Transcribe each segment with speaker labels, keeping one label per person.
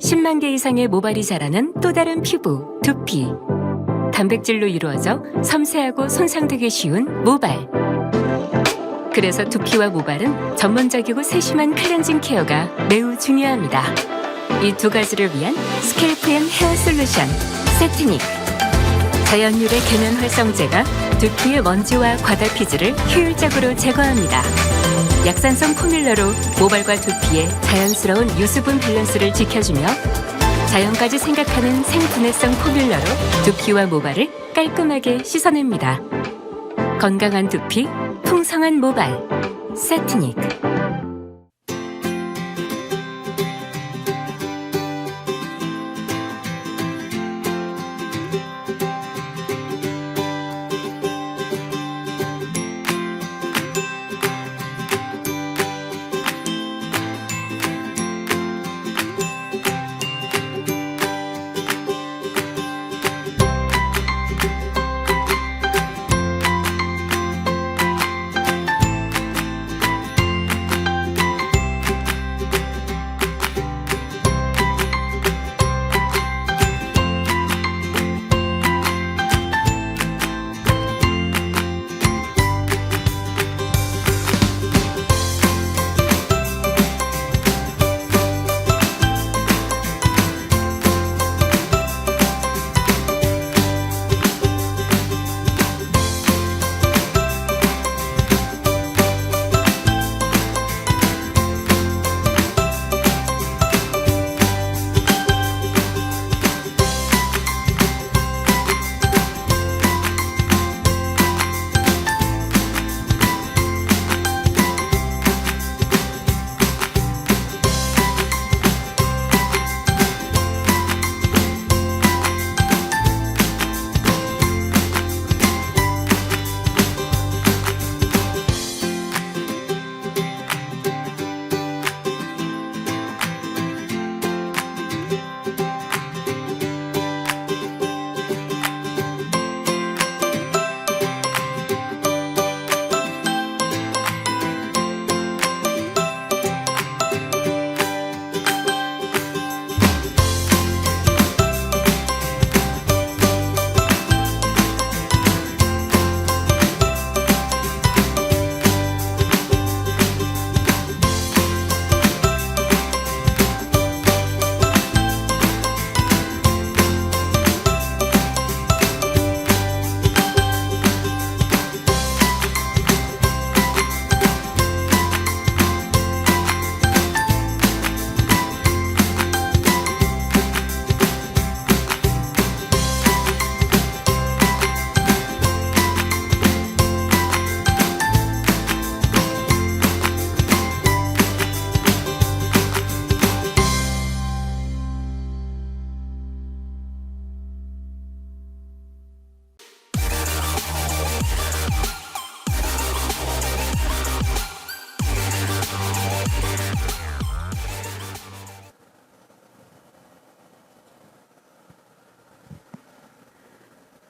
Speaker 1: 10만 개 이상의 모발이 자라는 또 다른 피부, 두피. 단백질로 이루어져 섬세하고 손상되기 쉬운 모발. 그래서 두피와 모발은 전문적이고 세심한 클렌징 케어가 매우 중요합니다. 이 두 가지를 위한 스캘프 앤 헤어 솔루션 세트닉. 자연유래 계면 활성제가 두피의 먼지와 과다 피지를 효율적으로 제거합니다. 약산성 포뮬러로 모발과 두피의 자연스러운 유수분 밸런스를 지켜주며 자연까지 생각하는 생분해성 포뮬러로 두피와 모발을 깔끔하게 씻어냅니다. 건강한 두피, 풍성한 모발, 세트닉.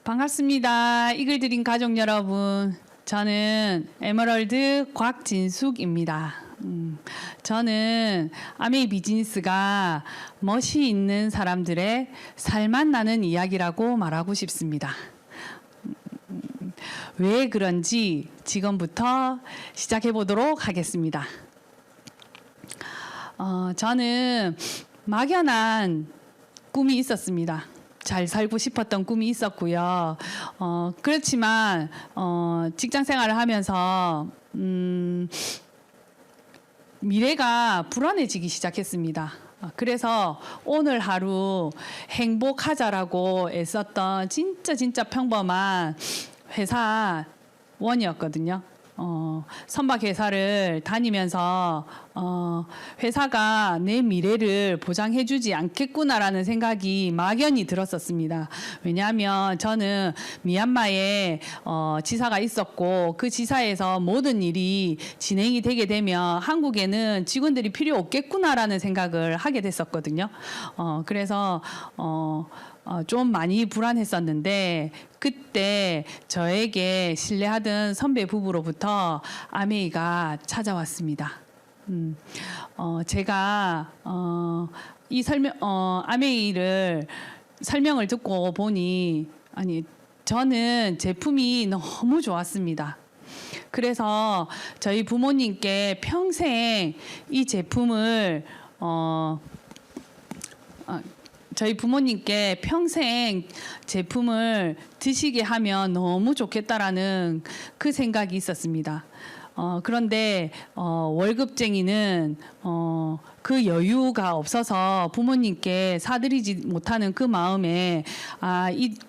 Speaker 2: 반갑습니다. 이글드림 가족 여러분. 저는 에메랄드 곽진숙입니다. 저는 아메이 비즈니스가 멋이 있는 사람들의 살맛 나는 이야기라고 말하고 싶습니다. 왜 그런지 지금부터 시작해 보도록 하겠습니다. 저는 막연한 꿈이 있었습니다. 잘 살고 싶었던 꿈이 있었고요. 그렇지만 직장 생활을 하면서 미래가 불안해지기 시작했습니다. 그래서 오늘 하루 행복하자라고 애썼던 진짜 평범한 회사원이었거든요. 선박 회사를 다니면서 회사가 내 미래를 보장해주지 않겠구나라는 생각이 막연히 들었었습니다. 왜냐하면 저는 미얀마에 지사가 있었고 그 지사에서 모든 일이 진행이 되게 되면 한국에는 직원들이 필요 없겠구나라는 생각을 하게 됐었거든요. 그래서 좀 많이 불안했었는데 그때 저에게 신뢰하던 선배 부부로부터 아메이가 찾아왔습니다. 제가 이 아메이를 설명을 듣고 보니 저는 제품이 너무 좋았습니다. 그래서 저희 부모님께 평생 이 제품을 저희 부모님께 평생 제품을 드시게 하면 너무 좋겠다라는 그 생각이 있었습니다. 그런데 월급쟁이는 그 여유가 없어서 부모님께 사드리지 못하는 그 마음에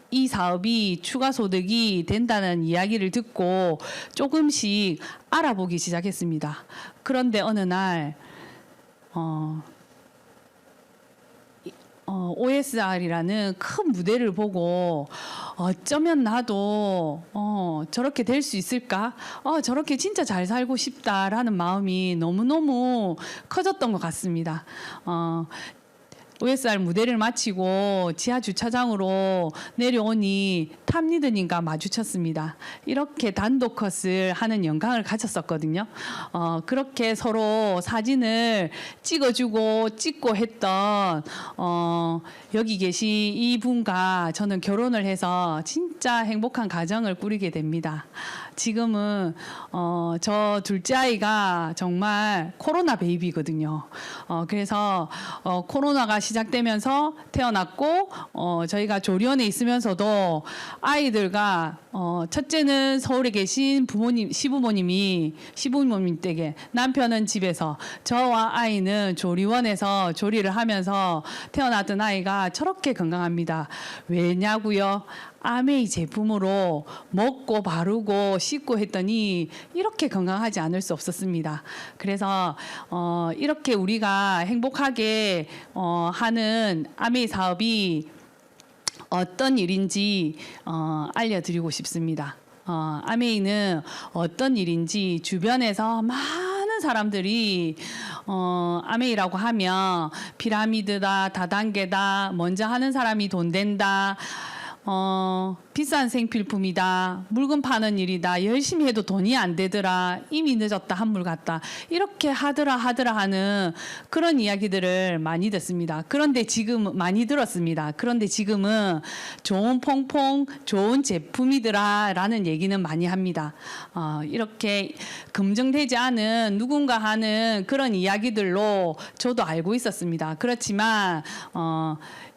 Speaker 2: 이 사업이 추가 소득이 된다는 이야기를 듣고 조금씩 알아보기 시작했습니다. 그런데 어느 날 OSR이라는 큰 무대를 보고 어쩌면 나도 저렇게 될 수 있을까? 저렇게 진짜 잘 살고 싶다라는 마음이 너무너무 커졌던 것 같습니다. OSR 무대를 마치고 지하 주차장으로 내려오니 탑리드님과 마주쳤습니다. 이렇게 단독 컷을 하는 영광을 가졌었거든요. 그렇게 서로 사진을 찍고 했던 여기 계신 이분과 저는 결혼을 해서 진짜 행복한 가정을 꾸리게 됩니다. 지금은 저 둘째 아이가 정말 코로나 베이비거든요. 그래서 코로나가 시작되면서 태어났고 저희가 조리원에 있으면서도 아이들과 첫째는 서울에 계신 시부모님 댁에, 남편은 집에서, 저와 아이는 조리원에서 조리를 하면서 태어났던 아이가 저렇게 건강합니다. 왜냐고요? 아메이 제품으로 먹고 바르고 씻고 했더니 이렇게 건강하지 않을 수 없었습니다. 그래서 이렇게 우리가 행복하게 하는 아메이 사업이 어떤 일인지 알려드리고 싶습니다. 아메이는 어떤 일인지 주변에서 많은 사람들이 아메이라고 하면 피라미드다, 다단계다, 먼저 하는 사람이 돈 된다, 비싼 생필품이다, 물건 파는 일이다, 열심히 해도 돈이 안 되더라, 이미 늦었다, 한물 갔다, 이렇게 하더라 하는 그런 이야기들을 많이 듣습니다. 그런데 지금 많이 들었습니다. 그런데 지금은 좋은 퐁퐁, 좋은 제품이더라 라는 얘기는 많이 합니다. 이렇게 검증되지 않은 누군가 하는 그런 이야기들로 저도 알고 있었습니다. 그렇지만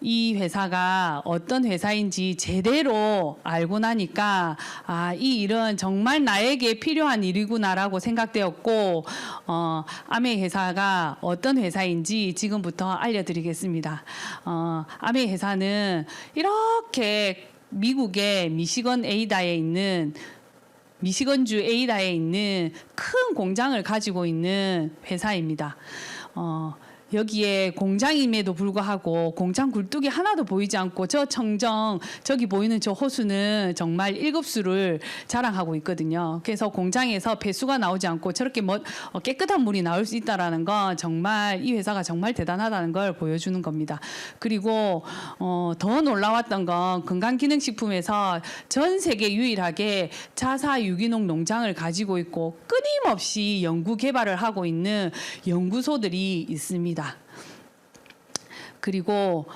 Speaker 2: 이 회사가 어떤 회사인지 제대로 알고 나니까 이 일은 정말 나에게 필요한 일이구나라고 생각되었고 아메이 회사가 어떤 회사인지 지금부터 알려드리겠습니다. 아메이 회사는 이렇게 미국의 미시건주 에이다에 있는 큰 공장을 가지고 있는 회사입니다. 여기에 공장임에도 불구하고 공장 굴뚝이 하나도 보이지 않고 저 청정, 저기 보이는 저 호수는 정말 1급수를 자랑하고 있거든요. 그래서 공장에서 폐수가 나오지 않고 저렇게 깨끗한 물이 나올 수 있다는 건 정말 이 회사가 정말 대단하다는 걸 보여주는 겁니다. 그리고 더 놀라웠던 건 건강기능식품에서 전 세계 유일하게 자사 유기농 농장을 가지고 있고 끊임없이 연구 개발을 하고 있는 연구소들이 있습니다. 그리고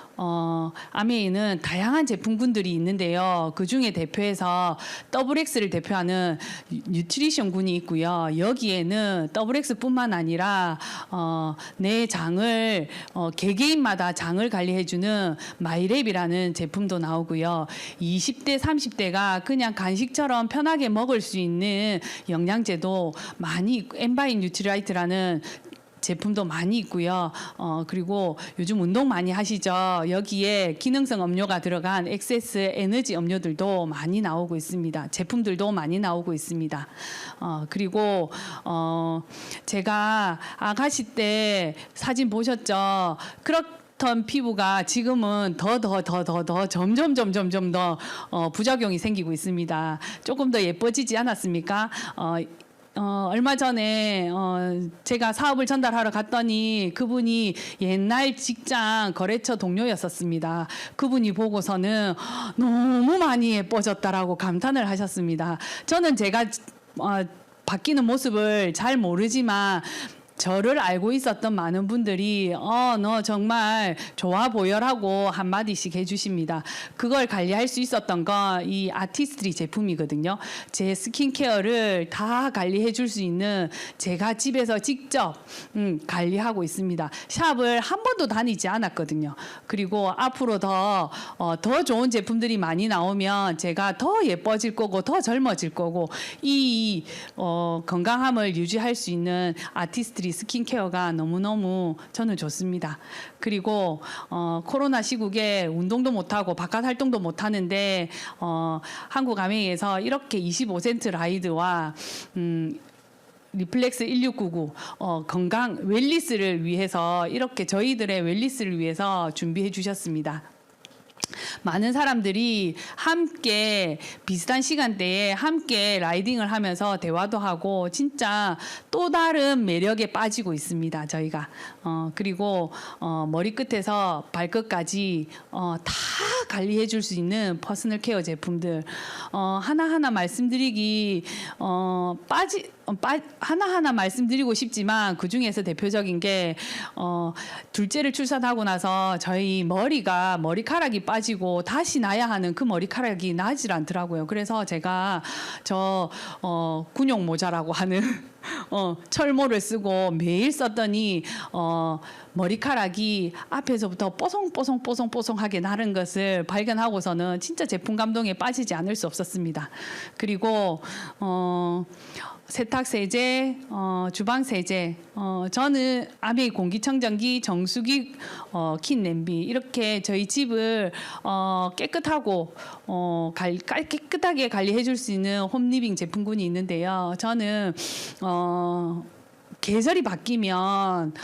Speaker 2: 아메이는 다양한 제품군들이 있는데요. 그중에 대표해서 XX를 대표하는 뉴트리션군이 있고요. 여기에는 XX뿐만 아니라 내 장을 개개인마다 장을 관리해주는 마이랩이라는 제품도 나오고요. 20대, 30대가 그냥 간식처럼 편하게 먹을 수 있는 영양제도 많이 엔바인 뉴트라이트라는 제품도 많이 있고요. 그리고 요즘 운동 많이 하시죠. 여기에 기능성 음료가 들어간 XS 에너지 음료들도 많이 나오고 있습니다. 제품들도 많이 나오고 있습니다. 그리고 제가 아가씨 때 사진 보셨죠? 그렇던 피부가 지금은 더 점점 더 부작용이 생기고 있습니다. 조금 더 예뻐지지 않았습니까? 얼마 전에 제가 사업을 전달하러 갔더니 그분이 옛날 직장 거래처 동료였었습니다. 그분이 보고서는 너무 많이 예뻐졌다라고 감탄을 하셨습니다. 저는 제가 바뀌는 모습을 잘 모르지만 저를 알고 있었던 많은 분들이 너 정말 좋아 보여라고 한마디씩 해주십니다. 그걸 관리할 수 있었던 건 이 아티스트리 제품이거든요. 제 스킨케어를 다 관리해 줄 수 있는 제가 집에서 직접 관리하고 있습니다. 샵을 한 번도 다니지 않았거든요. 그리고 앞으로 더 좋은 제품들이 많이 나오면 제가 더 예뻐질 거고 더 젊어질 거고 이 건강함을 유지할 수 있는 아티스트리 스킨케어가 너무너무 저는 좋습니다. 그리고 코로나 시국에 운동도 못하고 바깥 활동도 못하는데 한국 아메이에서 이렇게 25센트 라이드와 리플렉스 1699 건강 웰리스를 위해서 이렇게 저희들의 웰리스를 위해서 준비해 주셨습니다. 많은 사람들이 함께 비슷한 시간대에 함께 라이딩을 하면서 대화도 하고 진짜 또 다른 매력에 빠지고 있습니다. 저희가 그리고 머리끝에서 발끝까지 다 관리해 줄 수 있는 퍼스널 케어 제품들 하나하나 말씀드리기 하나하나 말씀드리고 싶지만 그 중에서 대표적인 게 둘째를 출산하고 나서 저희 머리카락이 빠지고 다시 나야 하는 그 머리카락이 나질 않더라고요. 그래서 제가 군용 모자라고 하는 철모를 쓰고 매일 썼더니 머리카락이 앞에서부터 뽀송뽀송뽀송뽀송하게 나는 것을 발견하고서는 진짜 제품 감동에 빠지지 않을 수 없었습니다. 그리고 세탁세제, 주방세제, 저는 아메이 공기청정기, 정수기, kit냄비 이렇게 저희 집을 깨끗하고 깨끗하게 관리해 줄 수 있는 홈리빙 제품군이 있는데요. 저는 계절이 바뀌면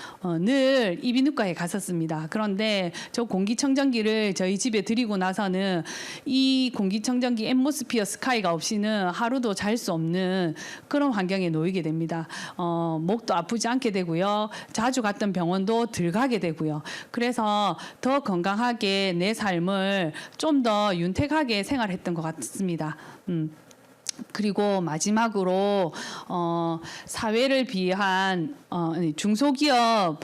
Speaker 2: 늘 이비인후과에 갔었습니다. 그런데 저 공기청정기를 저희 집에 들이고 나서는 이 공기청정기 앰모스피어 스카이가 없이는 하루도 잘 수 없는 그런 환경에 놓이게 됩니다. 목도 아프지 않게 되고요. 자주 갔던 병원도 덜 가게 되고요. 그래서 더 건강하게 내 삶을 좀 더 윤택하게 생활했던 것 같습니다. 그리고 마지막으로 사회를 위한 중소기업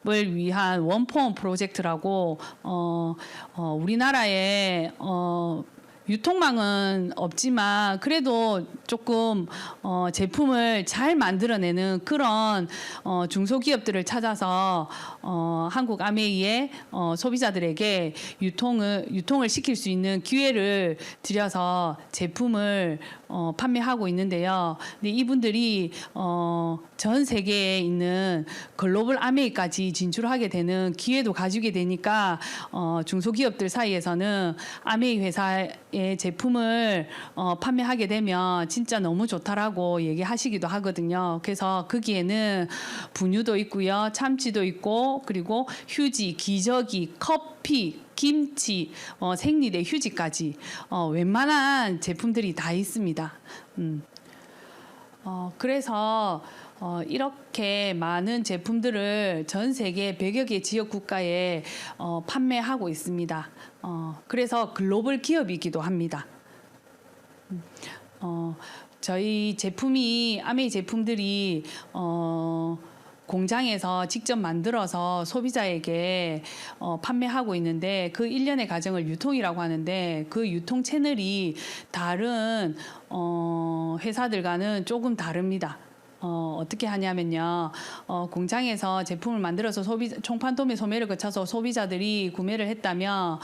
Speaker 2: 을 위한 원포원 프로젝트라고 우리나라에 유통망은 없지만 그래도 조금 제품을 잘 만들어내는 그런 중소기업들을 찾아서 한국 아메이의 소비자들에게 유통을 시킬 수 있는 기회를 드려서 제품을 판매하고 있는데요. 근데 이분들이 전 세계에 있는 글로벌 아메이까지 진출하게 되는 기회도 가지게 되니까 중소기업들 사이에서는 아메이 회사의 제품을 판매하게 되면 진짜 너무 좋다라고 얘기하시기도 하거든요. 그래서 거기에는 분유도 있고요, 참치도 있고, 그리고 휴지, 기저귀, 커피, 김치, 생리대 휴지까지 웬만한 제품들이 다 있습니다. 그래서 이렇게 많은 제품들을 전 세계 100여 개 지역 국가에 판매하고 있습니다. 그래서 글로벌 기업이기도 합니다. 저희 제품이 아메이 제품들이 공장에서 직접 만들어서 소비자에게 판매하고 있는데 그 일련의 과정을 유통이라고 하는데 그 유통 채널이 다른 회사들과는 조금 다릅니다. 어떻게 하냐면요. 공장에서 제품을 만들어서 총판 도매 소매를 거쳐서 소비자들이 구매를 했다면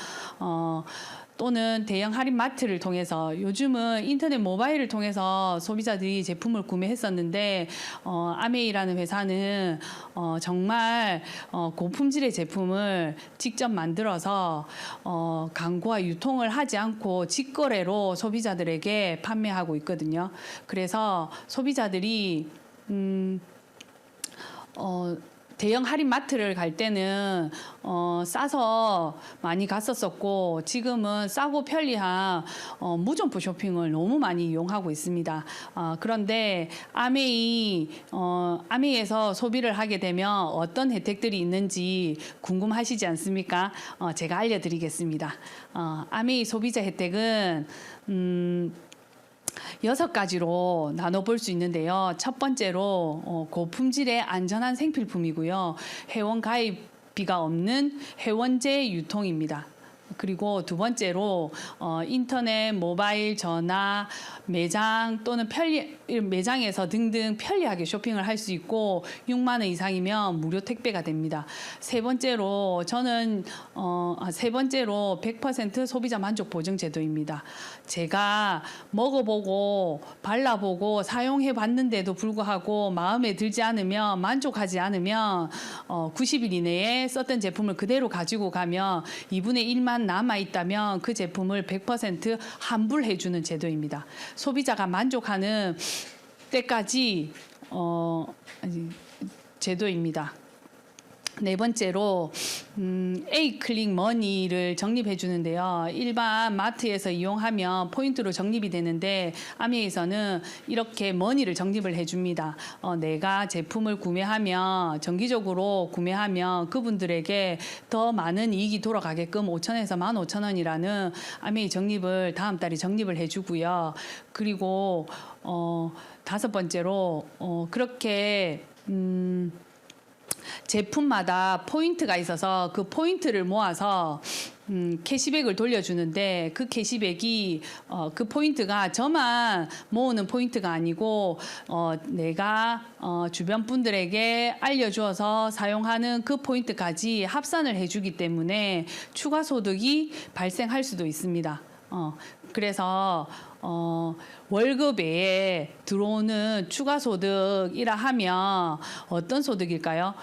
Speaker 2: 또는 대형 할인 마트를 통해서 요즘은 인터넷 모바일을 통해서 소비자들이 제품을 구매했었는데 아메이라는 회사는 정말 고품질의 제품을 직접 만들어서 광고와 유통을 하지 않고 직거래로 소비자들에게 판매하고 있거든요. 그래서 소비자들이 대형 할인 마트를 갈 때는 싸서 많이 갔었었고 지금은 싸고 편리한 무점포 쇼핑을 너무 많이 이용하고 있습니다. 그런데 아메이에서 소비를 하게 되면 어떤 혜택들이 있는지 궁금하시지 않습니까? 제가 알려드리겠습니다. 아메이 소비자 혜택은 6가지로 나눠볼 수 있는데요. 첫 번째로 고품질의 안전한 생필품이고요. 회원 가입비가 없는 회원제 유통입니다. 그리고 두 번째로 인터넷, 모바일, 전화, 매장 또는 매장에서 등등 편리하게 쇼핑을 할 수 있고 6만 원 이상이면 무료 택배가 됩니다. 세 번째로 100% 소비자 만족 보증 제도입니다. 제가 먹어보고 발라보고 사용해 봤는데도 불구하고 마음에 들지 않으면 만족하지 않으면 90일 이내에 썼던 제품을 그대로 가지고 가면 2분의 1만 남아 있다면 그 제품을 100% 환불해 주는 제도입니다. 소비자가 만족하는 때까지 제도입니다. 네 번째로 A-클릭 머니를 적립해 주는데요. 일반 마트에서 이용하면 포인트로 적립이 되는데 아미에서는 이렇게 머니를 적립을 해줍니다. 내가 제품을 구매하면 정기적으로 구매하면 그분들에게 더 많은 이익이 돌아가게끔 5,000에서 15,000원이라는 아미 적립을 다음 달에 적립을 해주고요. 그리고 다섯 번째로 그렇게 제품마다 포인트가 있어서 그 포인트를 모아서 캐시백을 돌려주는데 그 캐시백이 그 포인트가 저만 모으는 포인트가 아니고 내가 주변 분들에게 알려주어서 사용하는 그 포인트까지 합산을 해주기 때문에 추가 소득이 발생할 수도 있습니다. 그래서 월급 외에 들어오는 추가 소득이라 하면 어떤 소득일까요?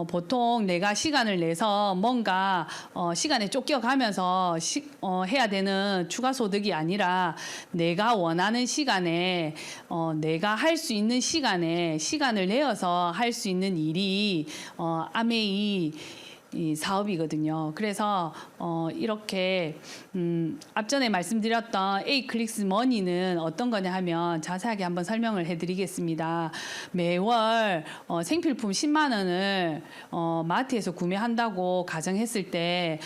Speaker 2: 보통 내가 시간을 내서 뭔가 시간에 쫓겨가면서 해야 되는 추가 소득이 아니라 내가 원하는 시간에 내가 할 수 있는 시간에 시간을 내어서 할 수 있는 일이 아메이 이 사업이거든요. 그래서 이렇게 앞전에 말씀드렸던 A-클릭스 머니는 어떤 거냐 하면 자세하게 한번 설명을 해드리겠습니다. 매월 생필품 10만 원을 마트에서 구매한다고 가정했을 때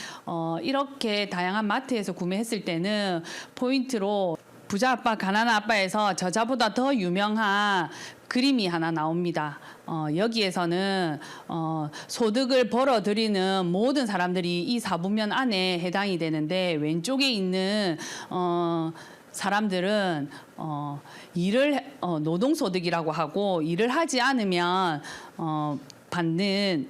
Speaker 2: 이렇게 다양한 마트에서 구매했을 때는 포인트로 부자 아빠 가난한 아빠에서 저자보다 더 유명한 그림이 하나 나옵니다. 여기에서는 소득을 벌어들이는 모든 사람들이 이 4분면 안에 해당이 되는데 왼쪽에 있는 사람들은 노동소득이라고 하고 일을 하지 않으면 받는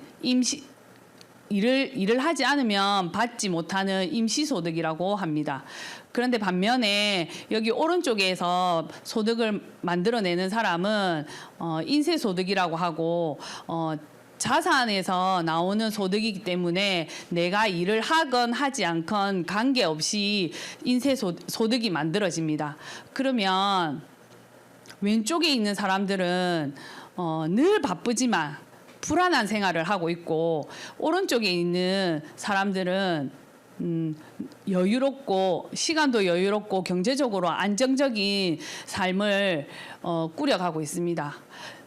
Speaker 2: 일을 하지 않으면 받지 못하는 임시소득이라고 합니다. 그런데 반면에 여기 오른쪽에서 소득을 만들어내는 사람은 인세소득이라고 하고 자산에서 나오는 소득이기 때문에 내가 일을 하건 하지 않건 관계없이 인세소득이 만들어집니다. 그러면 왼쪽에 있는 사람들은 늘 바쁘지만 불안한 생활을 하고 있고 오른쪽에 있는 사람들은 여유롭고 시간도 여유롭고 경제적으로 안정적인 삶을 꾸려가고 있습니다.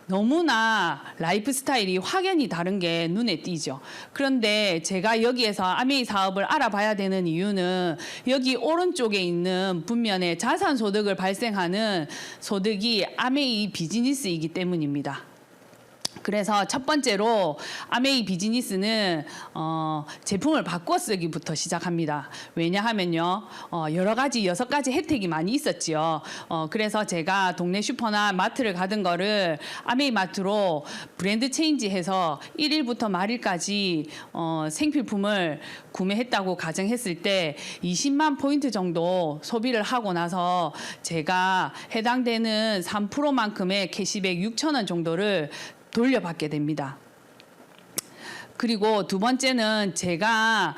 Speaker 2: 너무나 라이프 스타일이 확연히 다른 게 눈에 띄죠. 그런데 제가 여기에서 아메이 사업을 알아봐야 되는 이유는 여기 오른쪽에 있는 분면에 자산 소득을 발생하는 소득이 아메이 비즈니스이기 때문입니다. 그래서 첫 번째로 아메이 비즈니스는 제품을 바꿔 쓰기부터 시작합니다. 왜냐하면요, 여러 가지 6가지 혜택이 많이 있었지요. 그래서 제가 동네 슈퍼나 마트를 가던 거를 아메이 마트로 브랜드 체인지해서 1일부터 말일까지 생필품을 구매했다고 가정했을 때 20만 포인트 정도 소비를 하고 나서 제가 해당되는 3%만큼의 캐시백 6,000원 정도를 돌려받게 됩니다. 그리고 두 번째는 제가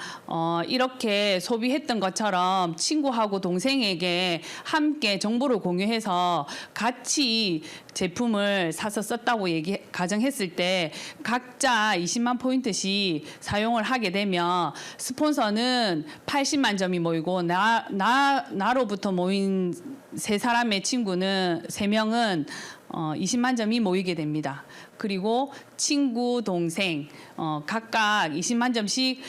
Speaker 2: 이렇게 소비했던 것처럼 친구하고 동생에게 함께 정보를 공유해서 같이 제품을 사서 썼다고 가정했을 때 각자 20만 포인트씩 사용을 하게 되면 스폰서는 80만 점이 모이고 나로부터 모인 3사람의 친구는 3명은 20만 점이 모이게 됩니다. 그리고 친구, 동생 각각 20만 점씩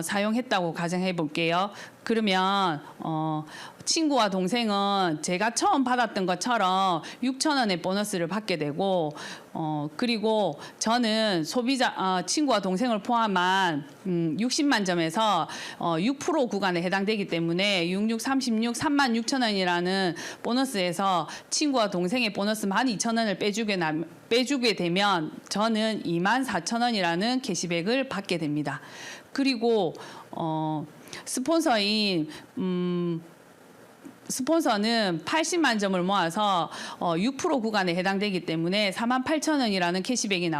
Speaker 2: 사용했다고 가정해 볼게요. 그러면 친구와 동생은 제가 처음 받았던 것처럼 6,000원의 보너스를 받게 되고 그리고 저는 소비자 친구와 동생을 포함한 60만 점에서 6% 구간에 해당되기 때문에 66, 36, 36,000원이라는 보너스에서 친구와 동생의 보너스 12,000원을 빼주게 되면 저는 24,000원이라는 캐시백을 받게 됩니다. 그리고 스폰서는 80만 점을 모아서 6% 구간에 해당되기 때문에 48,000원이라는 캐시백이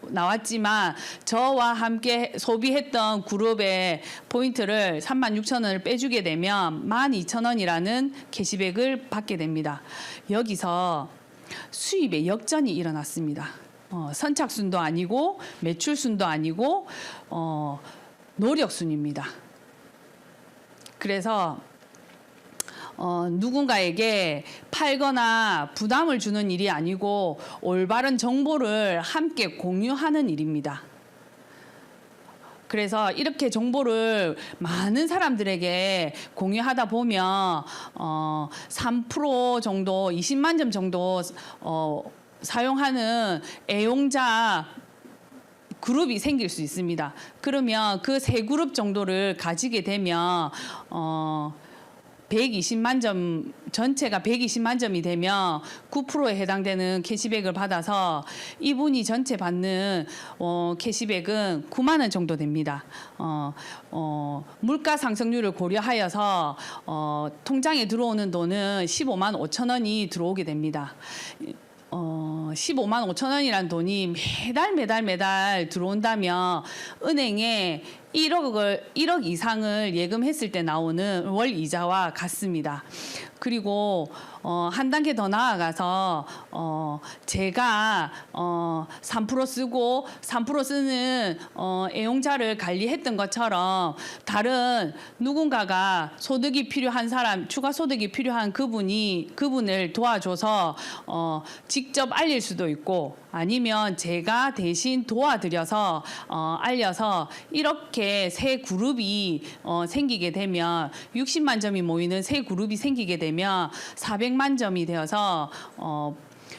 Speaker 2: 나왔지만 저와 함께 소비했던 그룹의 포인트를 36,000원을 빼주게 되면 12,000원이라는 캐시백을 받게 됩니다. 여기서 수입의 역전이 일어났습니다. 선착순도 아니고 매출순도 아니고 노력순입니다. 그래서 누군가에게 팔거나 부담을 주는 일이 아니고 올바른 정보를 함께 공유하는 일입니다. 그래서 이렇게 정보를 많은 사람들에게 공유하다 보면 3% 정도, 20만 점 정도 사용하는 애용자 그룹이 생길 수 있습니다. 그러면 그 세 그룹 정도를 가지게 되면 120만 점, 전체가 120만 점이 되면 9%에 해당되는 캐시백을 받아서 이분이 전체 받는 캐시백은 9만 원 정도 됩니다. 물가 상승률을 고려하여서 통장에 들어오는 돈은 15만 5천 원이 들어오게 됩니다. 15만 5천 원이라는 돈이 매달 들어온다면 은행에 1억 이상을 예금했을 때 나오는 월 이자와 같습니다. 그리고 한 단계 더 나아가서 제가 3% 쓰고 3% 쓰는 애용자를 관리했던 것처럼 다른 누군가가 소득이 필요한 사람, 추가 소득이 필요한 그분을 도와줘서 직접 알릴 수도 있고 아니면 제가 대신 도와드려서 알려서 이렇게 세 그룹이 생기게 되면 60만 점이 모이는 세 그룹이 생기게 되면 400만 점이 되어서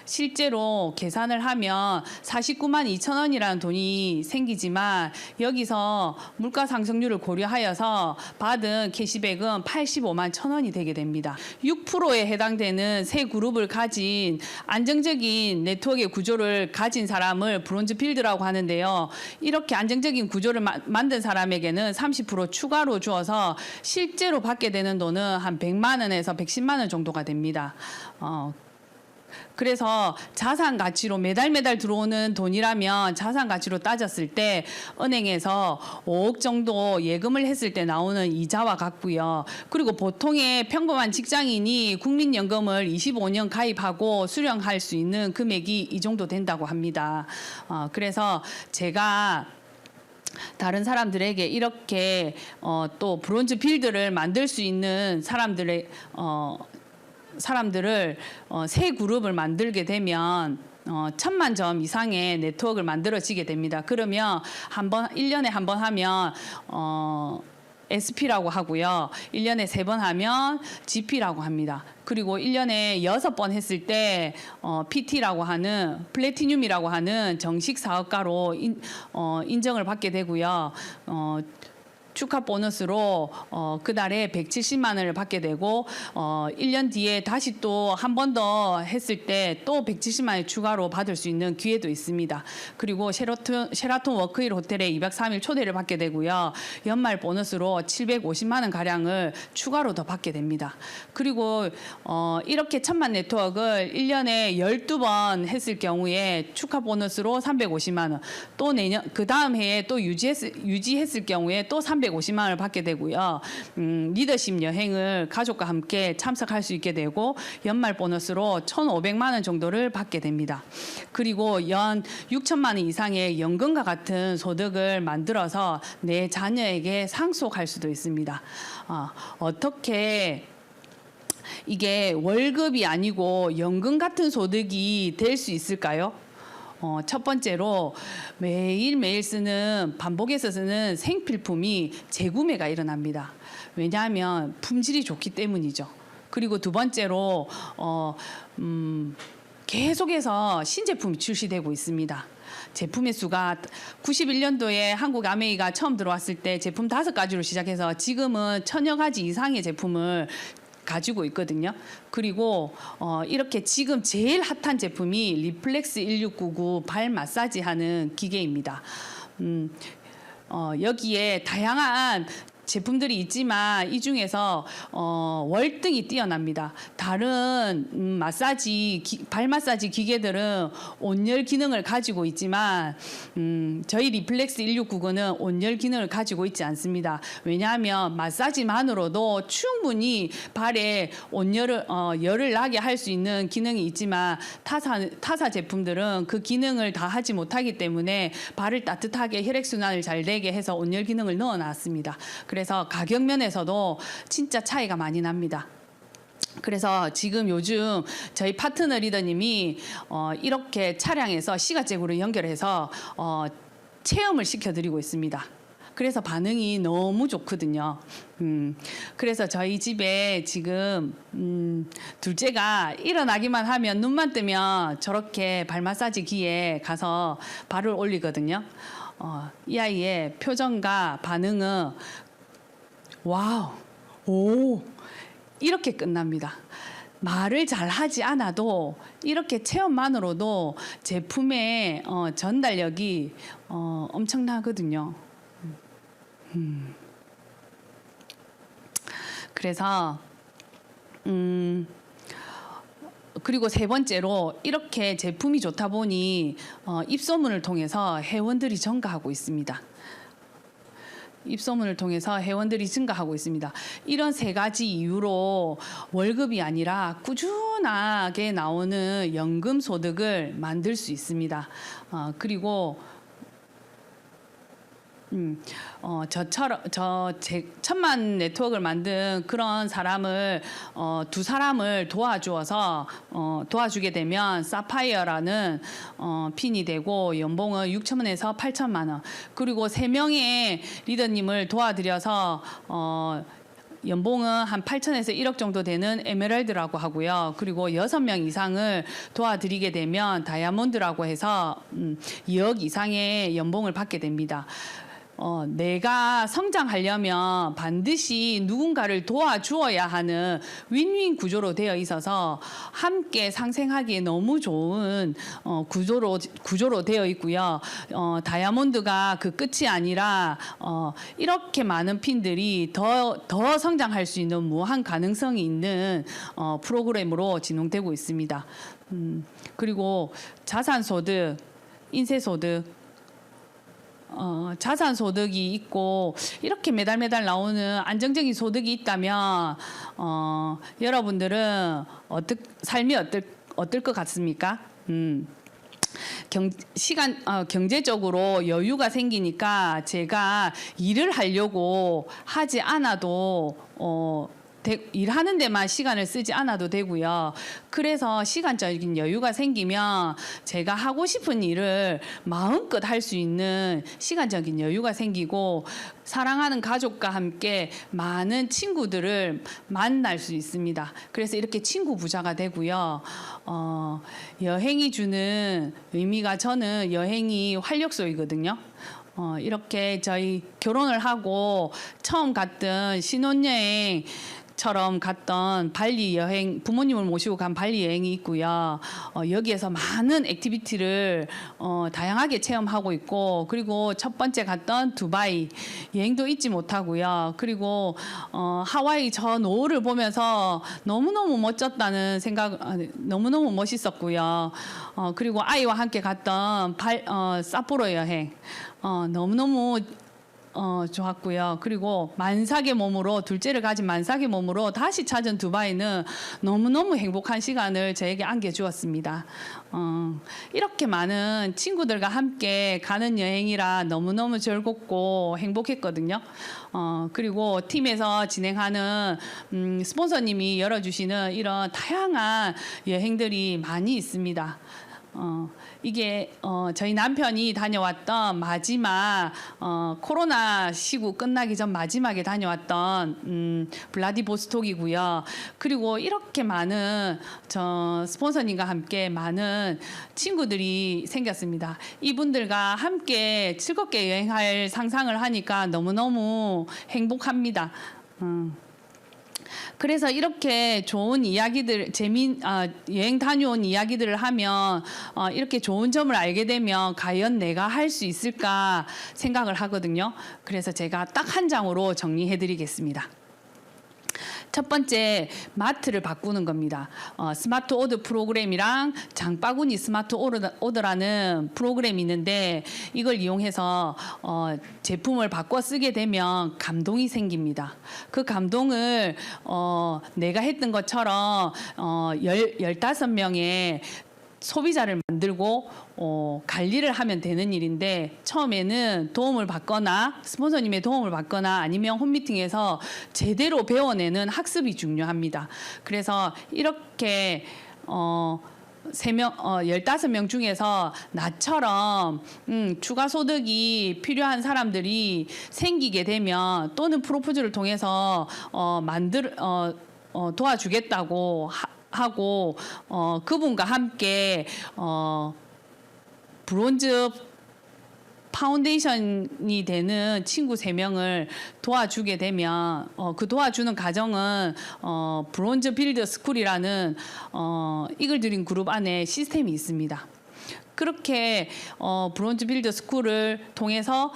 Speaker 2: 실제로 계산을 하면 49만 2천 원이라는 돈이 생기지만 여기서 물가 상승률을 고려하여서 받은 캐시백은 85만 1천 원이 되게 됩니다. 6%에 해당되는 세 그룹을 가진 안정적인 네트워크의 구조를 가진 사람을 브론즈 필드라고 하는데요. 이렇게 안정적인 구조를 만든 사람에게는 30% 추가로 주어서 실제로 받게 되는 돈은 한 100만 원에서 110만 원 정도가 됩니다. 그래서 자산 가치로 매달 들어오는 돈이라면 자산 가치로 따졌을 때 은행에서 5억 정도 예금을 했을 때 나오는 이자와 같고요. 그리고 보통의 평범한 직장인이 국민연금을 25년 가입하고 수령할 수 있는 금액이 이 정도 된다고 합니다. 그래서 제가 다른 사람들에게 이렇게 또 브론즈 필드를 만들 수 있는 사람들을 세 그룹을 만들게 되면 1,000만 점 이상의 네트워크를 만들어지게 됩니다. 그러면 1년에 한 번 하면 SP라고 하고요. 1년에 3번 하면 GP라고 합니다. 그리고 1년에 6번 했을 때 PT라고 하는 플래티늄이라고 하는 정식 사업가로 인정을 받게 되고요. 축하 보너스로 그달에 170만 원을 받게 되고 1년 뒤에 다시 또 한 번 더 했을 때 또 170만 원 추가로 받을 수 있는 기회도 있습니다. 그리고 셰라톤 워크힐 호텔에 203일 초대를 받게 되고요. 연말 보너스로 750만 원 가량을 추가로 더 받게 됩니다. 그리고 이렇게 1,000만 네트워크를 1년에 12번 했을 경우에 축하 보너스로 350만 원, 또 내년 그 다음 해에 또 유지했을 경우에 또 350만 원을 받게 되고요. 리더십 여행을 가족과 함께 참석할 수 있게 되고 연말 보너스로 1,500만 원 정도를 받게 됩니다. 그리고 연 6천만 원 이상의 연금과 같은 소득을 만들어서 내 자녀에게 상속할 수도 있습니다. 어떻게 이게 월급이 아니고 연금 같은 소득이 될 수 있을까요? 첫 번째로 매일매일 반복해서 쓰는 생필품이 재구매가 일어납니다. 왜냐하면 품질이 좋기 때문이죠. 그리고 두 번째로 계속해서 신제품이 출시되고 있습니다. 제품의 수가 91년도에 한국 아메이가 처음 들어왔을 때 제품 5가지로 시작해서 지금은 1000여 가지 이상의 제품을 가지고 있거든요. 그리고 이렇게 지금 제일 핫한 제품이 리플렉스 1699 발 마사지 하는 기계입니다. 여기에 다양한 제품들이 있지만 이 중에서 월등히 뛰어납니다. 다른 발 마사지 기계들은 온열 기능을 가지고 있지만 저희 리플렉스 1699는 온열 기능을 가지고 있지 않습니다. 왜냐하면 마사지만으로도 충분히 발에 열을 나게 할 수 있는 기능이 있지만 타사 제품들은 그 기능을 다 하지 못하기 때문에 발을 따뜻하게 혈액순환을 잘 되게 해서 온열 기능을 넣어놨습니다. 그래서 가격 면에서도 진짜 차이가 많이 납니다. 그래서 지금 요즘 저희 파트너 리더님이 이렇게 차량에서 시가잭으로 연결해서 체험을 시켜드리고 있습니다. 그래서 반응이 너무 좋거든요. 그래서 저희 집에 지금 둘째가 일어나기만 하면 눈만 뜨면 저렇게 발 마사지기에 가서 발을 올리거든요. 이 아이의 표정과 반응은 와우, 오, 이렇게 끝납니다. 말을 잘 하지 않아도 이렇게 체험만으로도 제품의 전달력이 엄청나거든요. 그래서 그리고 세 번째로 이렇게 제품이 좋다 보니 입소문을 통해서 회원들이 증가하고 있습니다. 입소문을 통해서 회원들이 증가하고 있습니다. 이런 세 가지 이유로 월급이 아니라 꾸준하게 나오는 연금 소득을 만들 수 있습니다. 그리고 천만 네트워크를 만든 그런 사람을 두 사람을 도와주게 되면 사파이어라는 핀이 되고 연봉은 6천만에서 8천만 원. 그리고 3명의 리더님을 도와드려서 연봉은 한 8천에서 1억 정도 되는 에메랄드라고 하고요. 그리고 6명 이상을 도와드리게 되면 다이아몬드라고 해서 2억 이상의 연봉을 받게 됩니다. 내가 성장하려면 반드시 누군가를 도와주어야 하는 윈윈 구조로 되어 있어서 함께 상생하기에 너무 좋은 구조로 되어 있고요. 다이아몬드가 그 끝이 아니라 이렇게 많은 핀들이 더 성장할 수 있는 무한 가능성이 있는 프로그램으로 진행되고 있습니다. 그리고 자산소득, 인세소득, 자산소득이 있고 이렇게 매달 나오는 안정적인 소득이 있다면 여러분들은 삶이 어떨 것 같습니까? 경제적으로 여유가 생기니까 제가 일을 하려고 하지 않아도 일하는 데만 시간을 쓰지 않아도 되고요. 그래서 시간적인 여유가 생기면 제가 하고 싶은 일을 마음껏 할 수 있는 시간적인 여유가 생기고 사랑하는 가족과 함께 많은 친구들을 만날 수 있습니다. 그래서 이렇게 친구 부자가 되고요. 여행이 주는 의미가 저는 여행이 활력소이거든요. 이렇게 저희 결혼을 하고 처음 갔던 신혼여행 처럼 갔던 발리 여행, 부모님을 모시고 간 발리 여행이 있고요. 여기에서 많은 액티비티를 다양하게 체험하고 있고, 그리고 첫 번째 갔던 두바이 여행도 잊지 못하고요. 그리고 하와이 저 노을을 보면서 너무너무 멋졌다는 생각, 너무너무 멋있었고요. 그리고 아이와 함께 갔던 삿포로 여행 너무너무 좋았고요. 그리고 만삭의 몸으로, 둘째를 가진 만삭의 몸으로 다시 찾은 두바이는 너무너무 행복한 시간을 저에게 안겨주었습니다. 이렇게 많은 친구들과 함께 가는 여행이라 너무너무 즐겁고 행복했거든요. 그리고 팀에서 진행하는 스폰서님이 열어주시는 이런 다양한 여행들이 많이 있습니다. 이게 저희 남편이 다녀왔던 마지막 코로나 시국 끝나기 전 마지막에 다녀왔던 블라디보스톡이고요. 그리고 이렇게 많은 스폰서님과 함께 많은 친구들이 생겼습니다. 이분들과 함께 즐겁게 여행할 상상을 하니까 너무너무 행복합니다. 그래서 이렇게 좋은 이야기들, 여행 다녀온 이야기들을 하면 이렇게 좋은 점을 알게 되면 과연 내가 할 수 있을까 생각을 하거든요. 그래서 제가 딱 한 장으로 정리해 드리겠습니다. 첫 번째, 마트를 바꾸는 겁니다. 스마트 오더 프로그램이랑 장바구니 스마트 오더라는 프로그램이 있는데 이걸 이용해서 제품을 바꿔 쓰게 되면 감동이 생깁니다. 그 감동을 내가 했던 것처럼 15명의 소비자를 만들고 관리를 하면 되는 일인데, 처음에는 도움을 받거나 스폰서님의 도움을 받거나 아니면 홈미팅에서 제대로 배워내는 학습이 중요합니다. 그래서 이렇게 15명 중에서 나처럼 추가 소득이 필요한 사람들이 생기게 되면, 또는 프로포즈를 통해서 도와주겠다고 하고 그분과 함께 브론즈 파운데이션이 되는 친구 3명을 도와주게 되면 그 도와주는 과정은 브론즈 빌드 스쿨이라는 이글 드림 그룹 안에 시스템이 있습니다. 그렇게 브론즈 빌드 스쿨을 통해서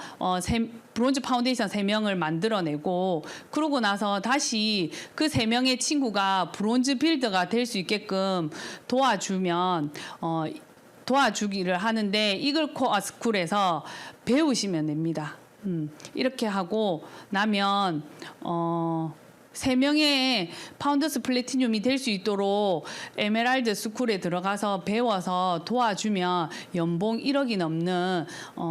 Speaker 2: 브론즈 파운데이션 3명을 만들어내고, 그러고 나서 다시 그 3명의 친구가 브론즈 빌더가 될 수 있게끔 도와주기를 하는데, 이글 코어 스쿨에서 배우시면 됩니다. 이렇게 하고 나면 3명의 파운더스 플래티늄이 될 수 있도록 에메랄드 스쿨에 들어가서 배워서 도와주면 연봉 1억이 넘는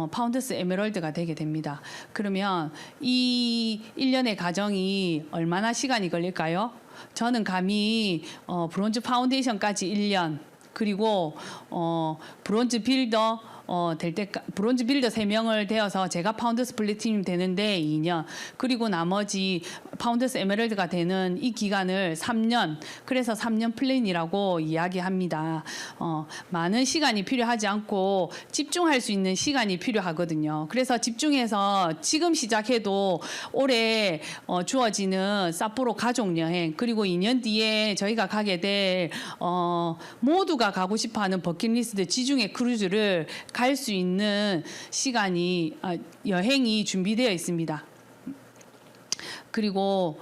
Speaker 2: 파운더스 에메랄드가 되게 됩니다. 그러면 이 1년의 과정이 얼마나 시간이 걸릴까요? 저는 감히 브론즈 파운데이션까지 1년, 그리고 브론즈 빌더 브론즈 빌더 3명을 되어서 제가 파운더스 플래티늄 되는데 2년, 그리고 나머지 파운더스 에메랄드가 되는 이 기간을 3년, 그래서 3년 플랜이라고 이야기합니다. 많은 시간이 필요하지 않고 집중할 수 있는 시간이 필요하거든요. 그래서 집중해서 지금 시작해도 올해 주어지는 삿포로 가족여행, 그리고 2년 뒤에 저희가 가게 될 모두가 가고 싶어하는 버킷리스트 지중해 크루즈를 갈 수 있는 시간이 여행이 준비되어 있습니다. 그리고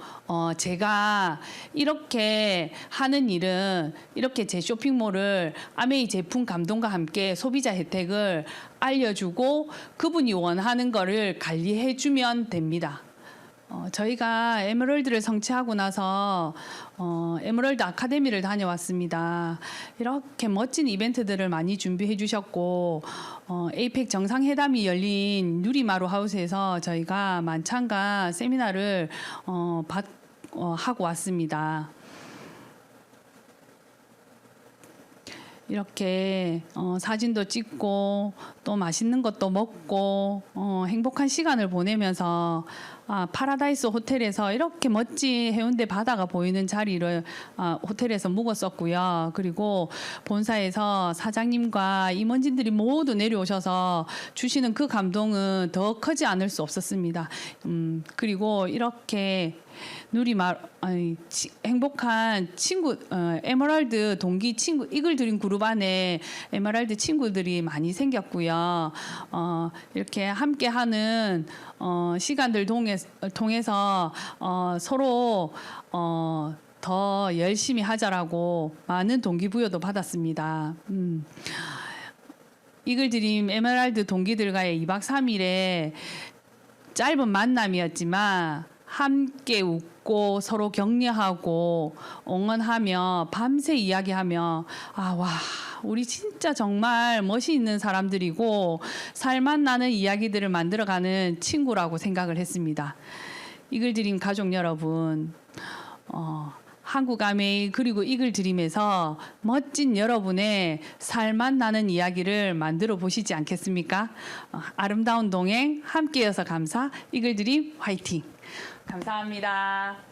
Speaker 2: 제가 이렇게 하는 일은, 이렇게 제 쇼핑몰을 아메이 제품 감동과 함께 소비자 혜택을 알려주고 그분이 원하는 거를 관리해주면 됩니다. 저희가 에메랄드를 성취하고 나서 에메랄드 아카데미를 다녀왔습니다. 이렇게 멋진 이벤트들을 많이 준비해 주셨고, 에이펙 정상회담이 열린 누리마루 하우스에서 저희가 만찬과 세미나를 하고 왔습니다. 이렇게 사진도 찍고 또 맛있는 것도 먹고 행복한 시간을 보내면서 파라다이스 호텔에서 이렇게 멋진 해운대 바다가 보이는 자리를 호텔에서 묵었었고요. 그리고 본사에서 사장님과 임원진들이 모두 내려오셔서 주시는 그 감동은 더 크지 않을 수 없었습니다. 그리고 이렇게 행복한 친구, 에메랄드 동기 친구, 이글 드림 그룹 안에 에메랄드 친구들이 많이 생겼고요. 이렇게 함께하는 시간들 통해서 서로 더 열심히 하자라고 많은 동기부여도 받았습니다. 이글 드림 에메랄드 동기들과의 2박 3일의 짧은 만남이었지만, 함께 웃고 서로 격려하고 응원하며 밤새 이야기하며 우리 진짜 정말 멋이 있는 사람들이고 살맛 나는 이야기들을 만들어가는 친구라고 생각을 했습니다. 이글 드림 가족 여러분, 한국 아메이 그리고 이글 드림에서 멋진 여러분의 살맛 나는 이야기를 만들어 보시지 않겠습니까? 아름다운 동행 함께여서 감사. 이글 드림 화이팅. 감사합니다.